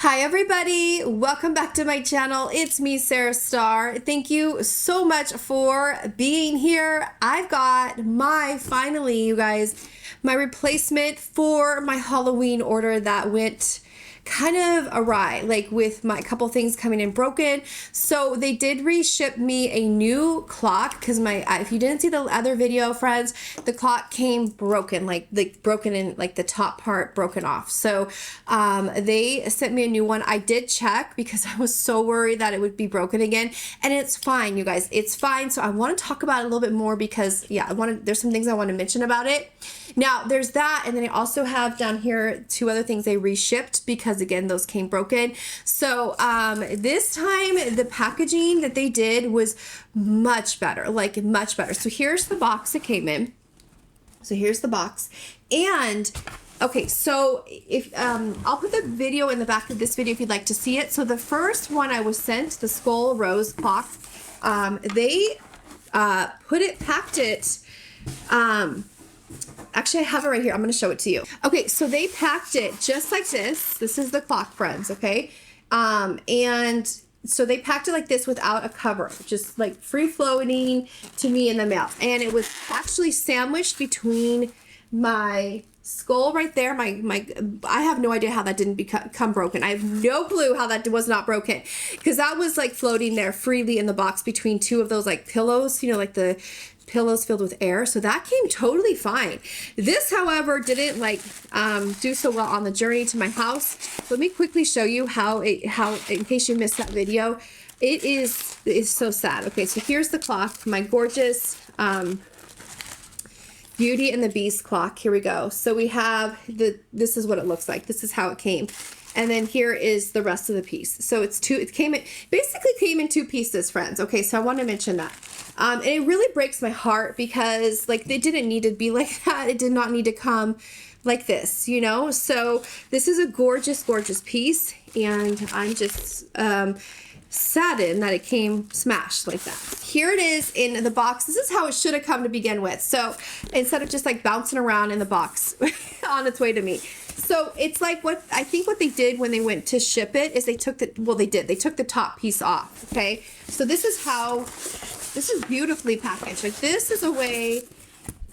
Hi everybody, welcome back to my channel. It's me, MESARASTARR. Thank you so much for being here. I've got finally you guys, my replacement for my Halloween order that went kind of awry, like with my couple things coming in broken. So they did reship me a new clock because if you didn't see the other video, friends, the clock came broken, like broken in, like the top part broken off. So they sent me a new one. I did check because I was so worried that it would be broken again, and it's fine, you guys, it's fine. So I want to talk about it a little bit more because there's some things I want to mention about it. Now there's that, and then I also have down here two other things they reshipped because again those came broken. So this time the packaging that they did was much better, like much better. So here's the box it came in. So here's the box, and okay, so if I'll put the video in the back of this video if you'd like to see it. So the first one I was sent, the skull rose clock, they packed it. Actually, I have it right here. I'm going to show it to you. Okay, so they packed it just like this. This is the clock, friends, okay? And so they packed it like this without a cover, just like free floating to me in the mail. And it was actually sandwiched between my skull right there. I have no idea how that didn't become broken. I have no clue how that was not broken, because that was like floating there freely in the box between two of those like pillows, you know, like the pillows filled with air. So that came totally fine. This, however, didn't do so well on the journey to my house. Let me quickly show you how in case you missed that video, it's so sad. Okay, so here's the clock, my gorgeous Beauty and the Beast clock. Here we go. So we have this is what it looks like. This is how it came. And then here is the rest of the piece. So basically came in two pieces, friends. Okay, so I want to mention that. And it really breaks my heart because like they didn't need to be like that. It did not need to come like this, you know? So this is a gorgeous, gorgeous piece, and I'm just saddened that it came smashed like that. Here it is in the box. This is how it should have come to begin with. So instead of just like bouncing around in the box on its way to me. So it's like what they did when they went to ship it is they took the top piece off. Okay, so this is beautifully packaged. Like this is a way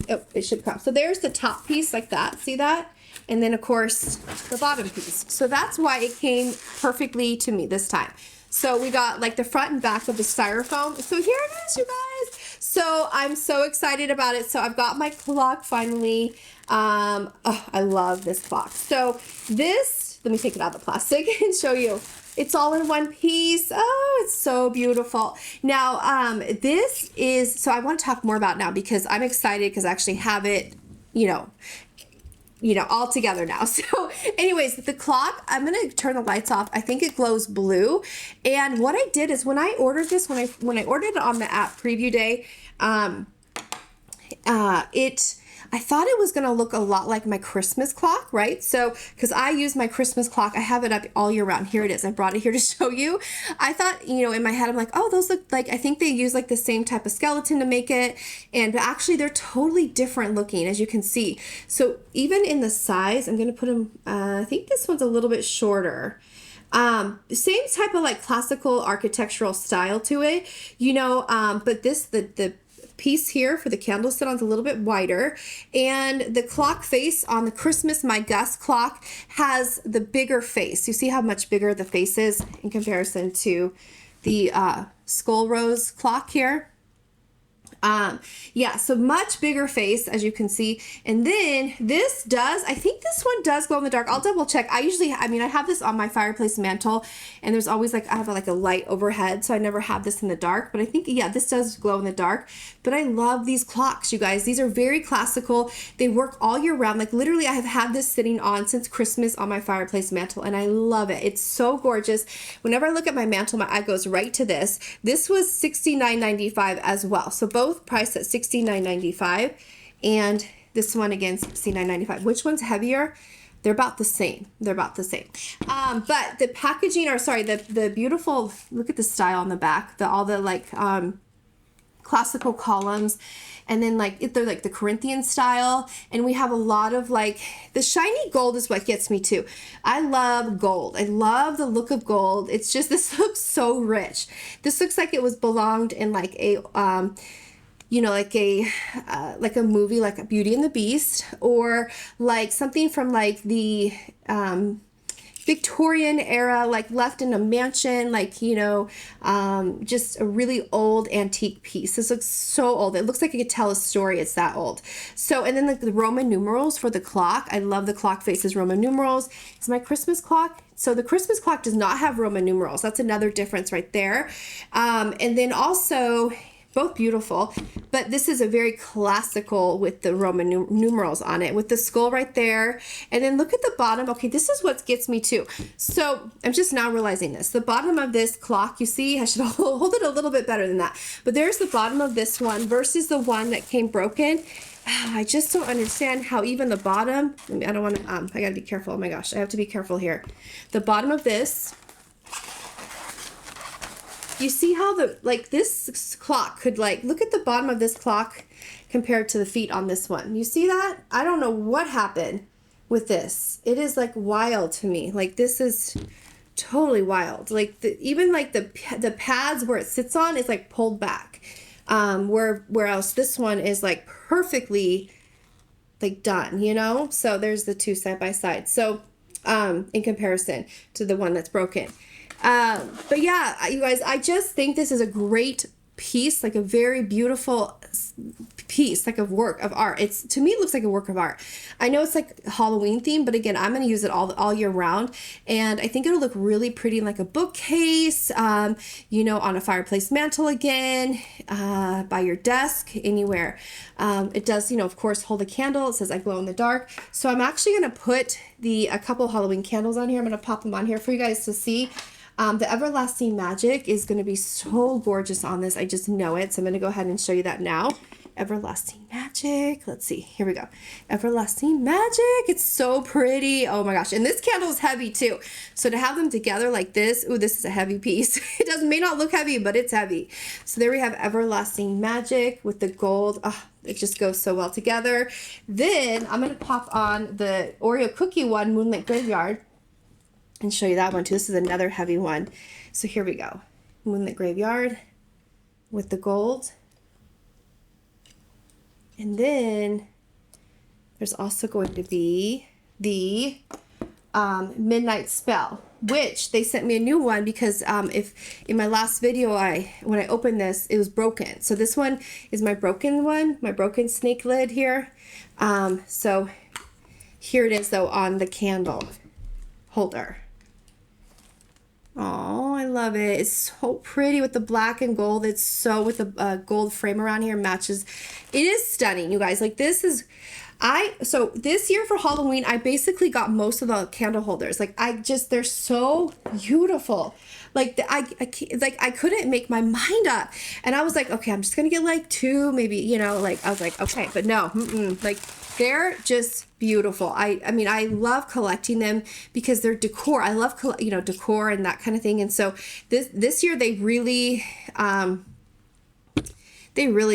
it should come. So there's the top piece like that. See that? And then of course the bottom piece. So that's why it came perfectly to me this time. So we got like the front and back of the styrofoam. So here it is, you guys. So I'm so excited about it. So I've got my clock finally. Oh, I love this box. So this, let me take it out of the plastic and show you. It's all in one piece. Oh, it's so beautiful. Now, this is, so I want to talk more about now because I'm excited because I actually have it, all together now. So anyways, the clock, I'm going to turn the lights off. I think it glows blue. And what I did is when I ordered this, when I ordered it on the app preview day, I thought it was going to look a lot like my Christmas clock, right? So, because I use my Christmas clock, I have it up all year round. Here it is. I brought it here to show you. I thought, in my head, I'm like, oh, those look like, I think they use like the same type of skeleton to make it. But actually they're totally different looking, as you can see. So even in the size, I'm going to put them, I think this one's a little bit shorter. Same type of like classical architectural style to it, but the piece here for the candle sit on's a little bit wider, and the clock face on the Christmas My Gus clock has the bigger face. You see how much bigger the face is in comparison to the skull rose clock here. So much bigger face, as you can see. And then I think this one does glow in the dark. I'll double check. I have this on my fireplace mantle, and there's always I have a light overhead, so I never have this in the dark, but I think, this does glow in the dark. But I love these clocks, you guys. These are very classical. They work all year round. Like literally I have had this sitting on since Christmas on my fireplace mantle, and I love it. It's so gorgeous. Whenever I look at my mantle, my eye goes right to this. This was $69.95 as well. So both priced at $69.95, and this one again $69.95. Which one's heavier? They're about the same. But the packaging, the beautiful, look at the style on the back, all the classical columns. And then like they're like the Corinthian style. And we have a lot of like, the shiny gold is what gets me too. I love gold. I love the look of gold. It's just, this looks so rich. This looks like it was belonged in like a, you know, like a movie, like a Beauty and the Beast, or like something from like the, Victorian era, like left in a mansion, like, you know, just a really old antique piece. This looks so old. It looks like it could tell a story. It's that old. So, and then like the Roman numerals for the clock. I love the clock faces Roman numerals. It's my Christmas clock. So the Christmas clock does not have Roman numerals. That's another difference right there. And then also, both beautiful, but this is a very classical with the Roman numerals on it, with the skull right there. And then look at the bottom. Okay, this is what gets me too. So I'm just now realizing this. The bottom of this clock, you see, I should hold it a little bit better than that. But there's the bottom of this one versus the one that came broken. I just don't understand how even the bottom, I don't want to, I got to be careful. Oh my gosh, I have to be careful here. The bottom of this, you see how the, like this clock could like, look at the bottom of this clock compared to the feet on this one. You see that? I don't know what happened with this. It is like wild to me. Like this is totally wild. Like even like the pads where it sits on is like pulled back. Where else this one is like perfectly like done, you know? So there's the two side by side. So, in comparison to the one that's broken. But yeah, you guys, I just think this is a great piece, like a very beautiful piece, like a work of art. It's, to me, it looks like a work of art. I know it's like Halloween theme, but again, I'm going to use it all year round. And I think it'll look really pretty in like a bookcase, you know, on a fireplace mantle again, by your desk, anywhere. It does, you know, of course, hold a candle. It says I glow in the dark. So I'm actually going to put a couple Halloween candles on here. I'm going to pop them on here for you guys to see. The Everlasting Magic is going to be so gorgeous on this. I just know it. So I'm going to go ahead and show you that now. Everlasting Magic. Let's see. Here we go. Everlasting Magic. It's so pretty. Oh my gosh. And this candle is heavy too. So to have them together like this, ooh, this is a heavy piece. It may not look heavy, but it's heavy. So there we have Everlasting Magic with the gold. Oh, it just goes so well together. Then I'm going to pop on the Oreo cookie one, Moonlit Graveyard, and show you that one too. This is another heavy one. So here we go. Moonlit Graveyard with the gold. And then there's also going to be the Midnight Spell, which they sent me a new one because if in my last video, when I opened this, it was broken. So this one is my broken one, my broken snake lid here. So here it is though on the candle holder. Oh, I love it. It's so pretty with the black and gold. It's so, with the gold frame around here matches. It is stunning, you guys. Like this is, so this year for Halloween, I basically got most of the candle holders. Like they're so beautiful. Like I couldn't make my mind up. And I was like, okay, I'm just going to get like two, maybe, you know, like I was like, okay, but no, like they're just beautiful. I mean, I love collecting them because they're decor. I love, you know, decor and that kind of thing. And so this year they really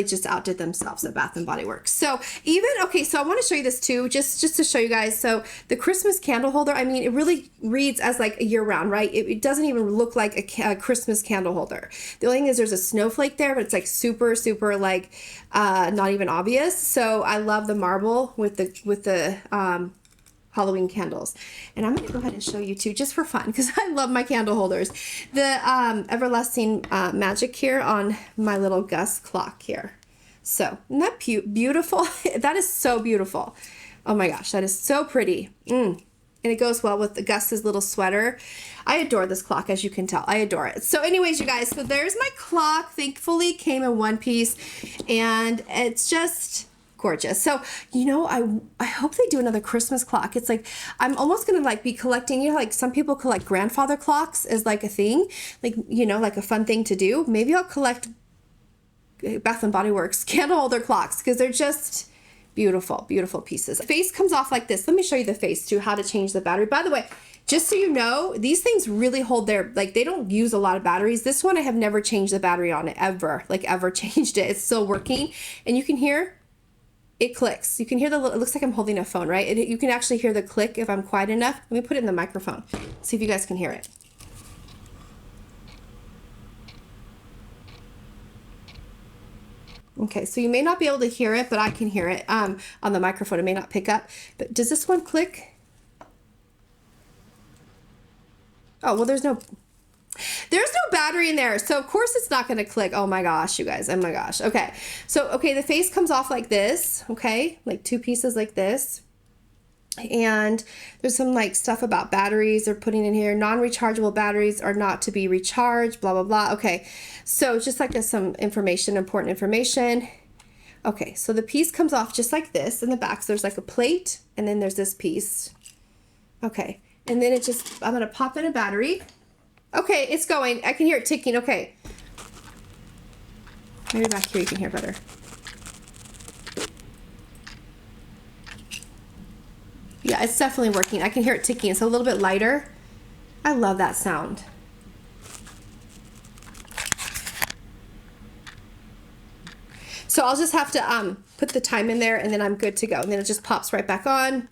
just outdid themselves at Bath and Body Works. So even, okay, so I want to show you this too, just to show you guys. So the Christmas candle holder, I mean, it really reads as like a year round, right? It doesn't even look like a Christmas candle holder. The only thing is there's a snowflake there, but it's like super, super like, not even obvious. So I love the marble with the Halloween candles. And I'm going to go ahead and show you too, just for fun, because I love my candle holders. The Everlasting Magic here on my little Gus clock here. So, isn't that beautiful? That is so beautiful. Oh my gosh, that is so pretty. And it goes well with the Gus's little sweater. I adore this clock, as you can tell. I adore it. So anyways, you guys, so there's my clock. Thankfully, came in one piece, and it's just gorgeous. So, you know, I hope they do another Christmas clock. It's like, I'm almost going to like be collecting, you know, like some people collect grandfather clocks as like a thing, like, you know, like a fun thing to do. Maybe I'll collect Bath and Body Works candle holder clocks because they're just Beautiful, beautiful pieces. The face comes off like this. Let me show you the face too, how to change the battery. By the way, just so you know, these things really hold their, like, they don't use a lot of batteries. This one, I have never changed the battery on it ever, like ever changed it. It's still working. And you can hear it clicks. You can hear the, it looks like I'm holding a phone, right? You can actually hear the click if I'm quiet enough. Let me put it in the microphone. See if you guys can hear it. Okay, so you may not be able to hear it, but I can hear it on the microphone. It may not pick up. But does this one click? Oh, well, there's no battery in there. So of course it's not going to click. Oh my gosh, you guys. Oh my gosh. Okay. So, okay, the face comes off like this. Okay. Like two pieces like this. And there's some like stuff about batteries they're putting in here. Non-rechargeable batteries are not to be recharged, blah, blah, blah. Okay. So just like some information, important information. Okay. So the piece comes off just like this in the back. So there's like a plate and then there's this piece. Okay. And then it just, I'm going to pop in a battery. Okay. It's going. I can hear it ticking. Okay. Maybe back here you can hear better. Yeah, it's definitely working. I can hear it ticking. It's a little bit lighter. I love that sound. So I'll just have to put the time in there and then I'm good to go. And then it just pops right back on.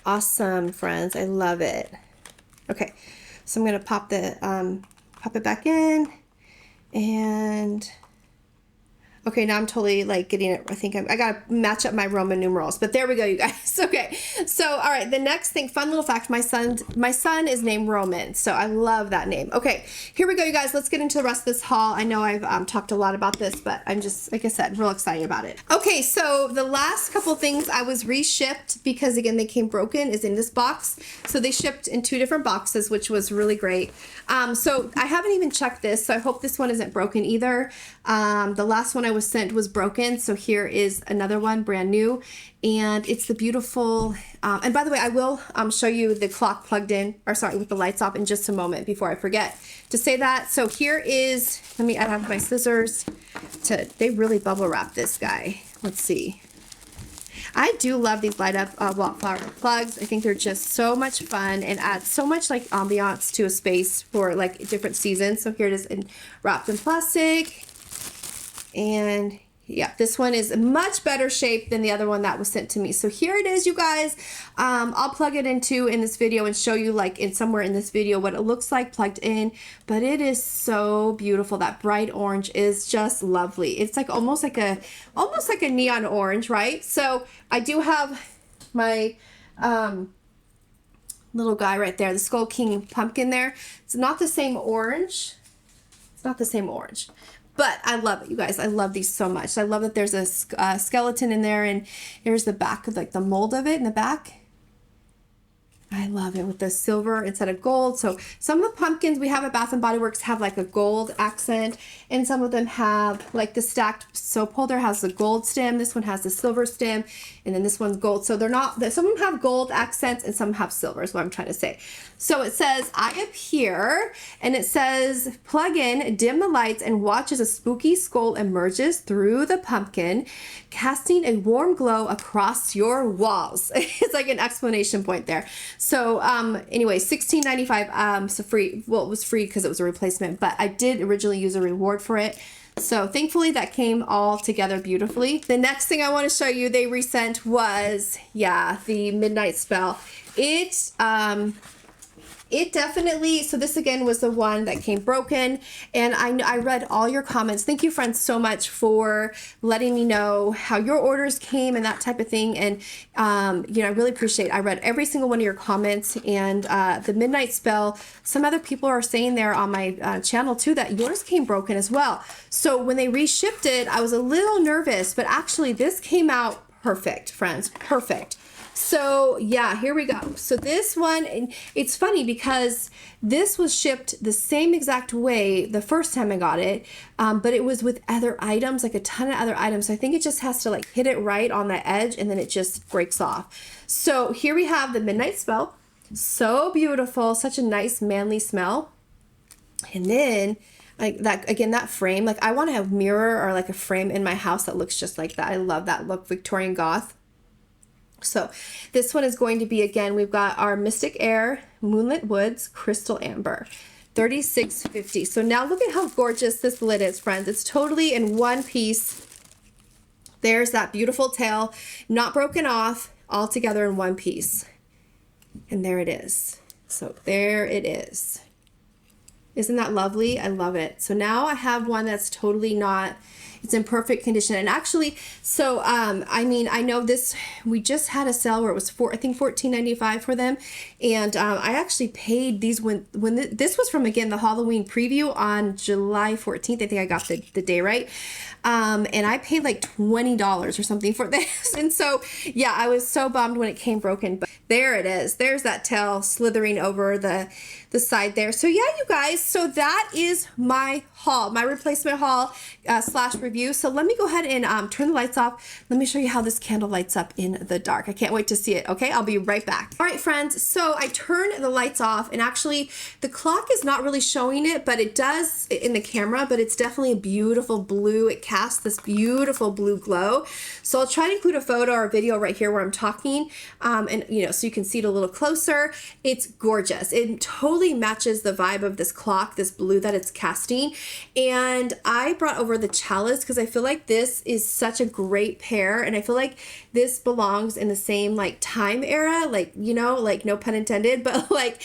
Awesome, friends. I love it. Okay, so I'm gonna pop it back in and okay, now I'm totally like getting it. I think I gotta match up my Roman numerals, but there we go, you guys. Okay, so all right, the next thing, fun little fact, my son is named Roman, so I love that name. Okay, here we go, you guys. Let's get into the rest of this haul. I know I've talked a lot about this, but I'm just, like I said, real excited about it. Okay, so the last couple things I was reshipped because again they came broken is in this box. So they shipped in 2 different boxes, which was really great. So I haven't even checked this, so I hope this one isn't broken either. The last one I was sent was broken, so here is another one, brand new, and it's the beautiful, and by the way, I will show you the clock plugged in, or sorry, with the lights off in just a moment before I forget to say that. So here is, let me add my scissors they really bubble wrap this guy. Let's see. I do love these light up Wallflower plugs. I think they're just so much fun and add so much like ambiance to a space for like different seasons. So here it is wrapped in plastic. And yeah, this one is a much better shape than the other one that was sent to me. So here it is, you guys. I'll plug it in this video and show you like somewhere in this video what it looks like plugged in, but it is so beautiful. That bright orange is just lovely. It's like almost like a neon orange, right? So I do have my little guy right there, the Skull King pumpkin there. It's not the same orange. It's not the same orange. But I love it, you guys. I love these so much. I love that there's a skeleton in there, and here's the back of like the mold of it in the back. I love it with the silver instead of gold. So some of the pumpkins we have at Bath and Body Works have like a gold accent, and some of them have like the stacked soap holder has the gold stem. This one has the silver stem, and then this one's gold. So they're not, some of them have gold accents and some have silver is what I'm trying to say. So it says, I appear, and it says, plug in, dim the lights, and watch as a spooky skull emerges through the pumpkin, casting a warm glow across your walls. It's like an explanation point there. So anyway, $16.95, so free. Well, it was free because it was a replacement, but I did originally use a reward for it. So thankfully that came all together beautifully. The next thing I want to show you they resent was, yeah, the Midnight Spell. It definitely, so this again was the one that came broken, and I read all your comments. Thank you, friends, so much for letting me know how your orders came and that type of thing. And, you know, I really appreciate it. I read every single one of your comments, and the Midnight Spell, some other people are saying there on my channel too that yours came broken as well. So when they reshipped it, I was a little nervous, but actually this came out perfect, friends, perfect. So yeah, here we go. So this one, and it's funny because this was shipped the same exact way the first time I got it, but it was with other items, like a ton of other items. So I think it just has to like hit it right on the edge and then it just breaks off. So here we have the Midnight Spell. So beautiful, such a nice manly smell. And then like that, again, that frame, like I want to have mirror or like a frame in my house that looks just like that. I love that look, Victorian goth. So this one is going to be, again, we've got our Mystic Air Moonlit Woods Crystal Amber, $36.50. So now look at how gorgeous this lid is, friends. It's totally in one piece. There's that beautiful tail, not broken off, all together in one piece. And there it is. So there it is. Isn't that lovely? I love it. So now I have one that's totally not, it's in perfect condition. And actually, so I mean, I know this, we just had a sale where it was I think $14.95 for them. And I actually paid these when this was from, again, the Halloween preview on July 14th. I think I got the day right. And I paid like $20 or something for this. And so, yeah, I was so bummed when it came broken, but there it is. There's that tail slithering over the side there. So yeah, you guys, so that is my haul, my replacement haul slash review. So let me go ahead and turn the lights off. Let me show you how this candle lights up in the dark. I can't wait to see it. Okay, I'll be right back. All right, friends, so I turned the lights off, and actually the clock is not really showing it, but it does in the camera, but it's definitely a beautiful blue. It casts this beautiful blue glow. So I'll try to include a photo or a video right here where I'm talking, and you know, so you can see it a little closer. It's gorgeous. It totally matches the vibe of this clock, this blue that it's casting. And I brought over the chalice because I feel like this is such a great pair, and I feel like this belongs in the same like time era, like, you know, like no pun intended, but like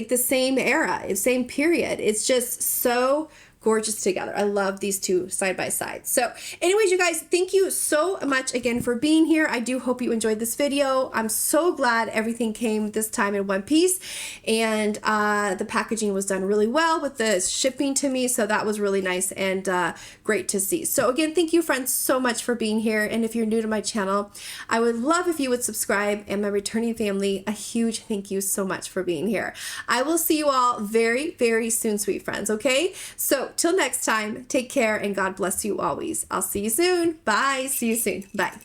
the same era, same period. It's just so gorgeous together. I love these two side by side. So anyways, you guys, thank you so much again for being here. I do hope you enjoyed this video. I'm so glad everything came this time in one piece, and the packaging was done really well with the shipping to me. So that was really nice and great to see. So again, thank you, friends, so much for being here. And if you're new to my channel, I would love if you would subscribe, and my returning family, a huge thank you so much for being here. I will see you all very, very soon, sweet friends. Okay, so till next time, take care and God bless you always. I'll see you soon. Bye. See you soon. Bye.